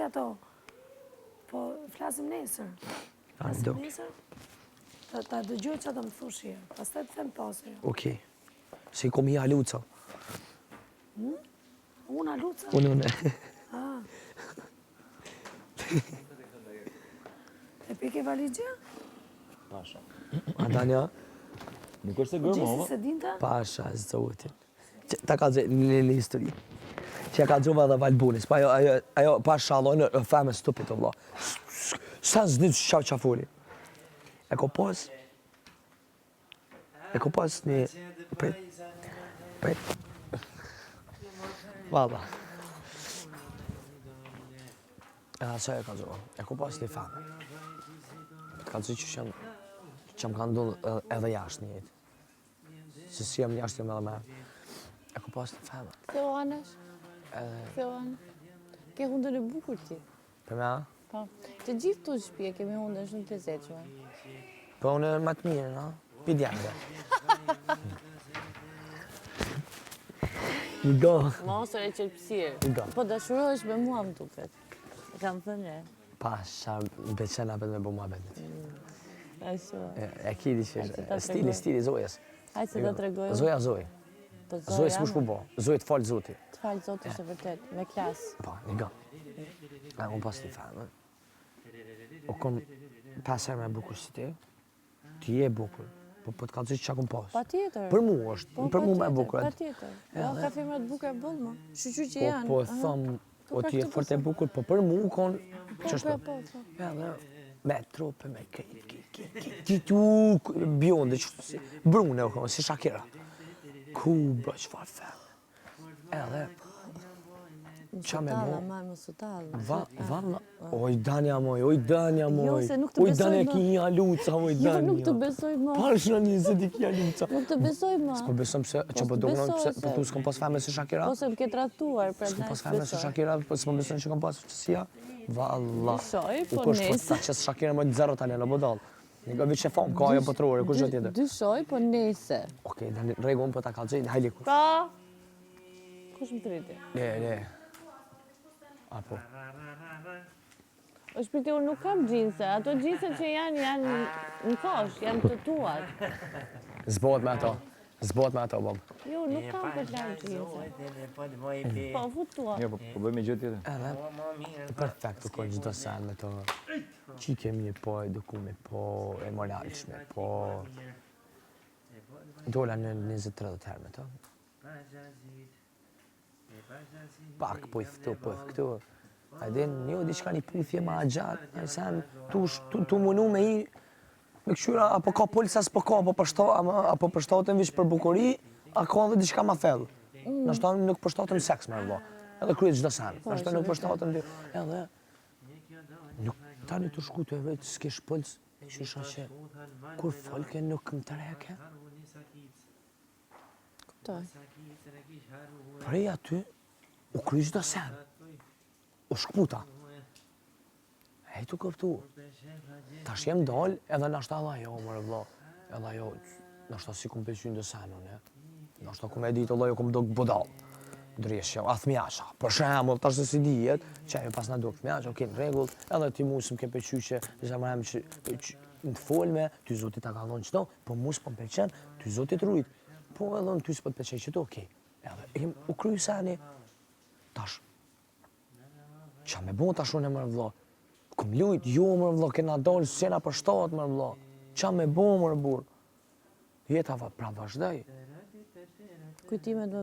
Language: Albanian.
ato. Po, flasim nesër. Flasim nesër? Ta dëgjoj që ato më thush herë. Pastaj të them pasër. Okej. Si kom hi Aluca. Unë Aluca? Unë. E pike valigja? Pasha. Antanja? Nuk është e gërmë, Gjesi se dinta? Pasha, zotin. Ta ka zhe një histori. Që ja ka gjova dhe Valbunis, pa ajo pa shalojnë e feme stupit, o vla. Sa zdi që qafuri. E ko pas një... Prit. Valla. E asa e ka gjova. E ko pas një feme. Ka gjë që më ka ndonë edhe jashtë një jetë. Se si jam jashtë jam edhe me. E ko pas një feme. Theo Anash? Theo Anash? Ke hundën e bukur ti? Për me? Po. Të gjithë të shpje kemi hundën shumë të lezetshme. Po unë më të mirë, no? Pidjanga. Nga. Mosër e qelpsirë. Nga. Po dashurohesh me mua më duket. E kam thënë e. Pasha, më pëlqen apet me bo muhabetit. Ashtu. E kidi që stili Zojës. Hajtë se ta tregoj. Zoja Zoj. Po Zoj s'mush ku bo. Zoj të falë Zoti. Të falë Zoti është e vërtet, me klasë. Po, nga. A unë pas t'i fanë. O kom 5 herë me bukur si ti. Ti je bukur. Po t'ka të që qa kom pas. Pa tjetër. Për mu është. Për mu me bukur. Pa tjetër. Ja, ka firmat bukur e bëllë, ma. Shqyqy që janë. Po thëmë, o ti e fort e bukur, po për mu kon... Qështë? Po. Me trupe, me ki tu bjonde, brune, si Shakira. Ku, bro, qëfar fem. Edhe, qa me mo... Më sutalla. Valla, oj Danja moj, oj Danja moj. Jo, se nuk të besoj Oj Danja më. ki një aluca, oj Danja. Jo, nuk të besoj më. Parësh në një zedi ki aluca. Nuk të besoj më. S'po besëm se, që po dogënon, po thu s'kom pas feme si Shakira? Po se më ke tratuar, pra S'kom ndaj pas feme si Shakira, po s'po besëm që kom pas qësia? Valla. Dyshoj, U po kosh po nesër. ta që Shakira më të zero tani në bodal. Një ga vëqe fam, ka ajo pëtërore, kush gjë tjetër? Dyshoj, po nesër. Okej, rregull po ta kalzoj, hajli ku. Pra, kush më triti? Le. Apo. është piti unë nuk kam gjinse, ato gjinse që janë në kosh, janë të tuat. Zbohet me ato, Bob. Jo, nuk kam për larë gjinse. Po, futua. Jo, po bëjmë gjë tjetër. Edhe, perfekt, u kohë gjithdo sen me to. Qi kemi po, edukumi po, e moralshme po. Dola në 20-30 herë me to. Pak, po i këtu. A din, një diçka një puthje ma gjatë, a sen, tu munu me i, me këshyra, apo ka polisa s'po ka, apo përshtatën vish për bukuri, a ka dhe diçka ma thellë. Nështë nuk përshtatën seks me rëvo, edhe kryet gjdo sen. Nështë nuk përshtatën, edhe, nuk tani të shku të e vetë, s'kesh pëllës, qysha që, kur folke nuk më të reke. Kuptoj. Prej aty, u kry gjdo sen. U shkputa. E tu këptu. Tash jem dal edhe nashta edhe ajo, mërë vlo. Edhe ajo, nashta si kum pëlqy në senun, nashta kum e ditë Allah jo kum do bodal. Dreshja, a thmjasha. Për shembull, tash se si dihet, që ajo pas na do thmjasha, okej, në rregull, edhe ti mu s'm ke pëlqy që zemrëm që në folme, ty zoti ta ka dhënë çdo, po mu s'po m'pëlqen, ty zoti të rujt. Po edhe në ty s'po të pëlqej çdo, okej. Edhe u kry seni. Tash qa me bon tash unë e mërë vlo? Këm lujt, jo mërë vlo, kena dalë s'jena për shtatë mërë vlo. Qa me bon mërë burë? Jeta pra vazhdoj. Kujtimet më...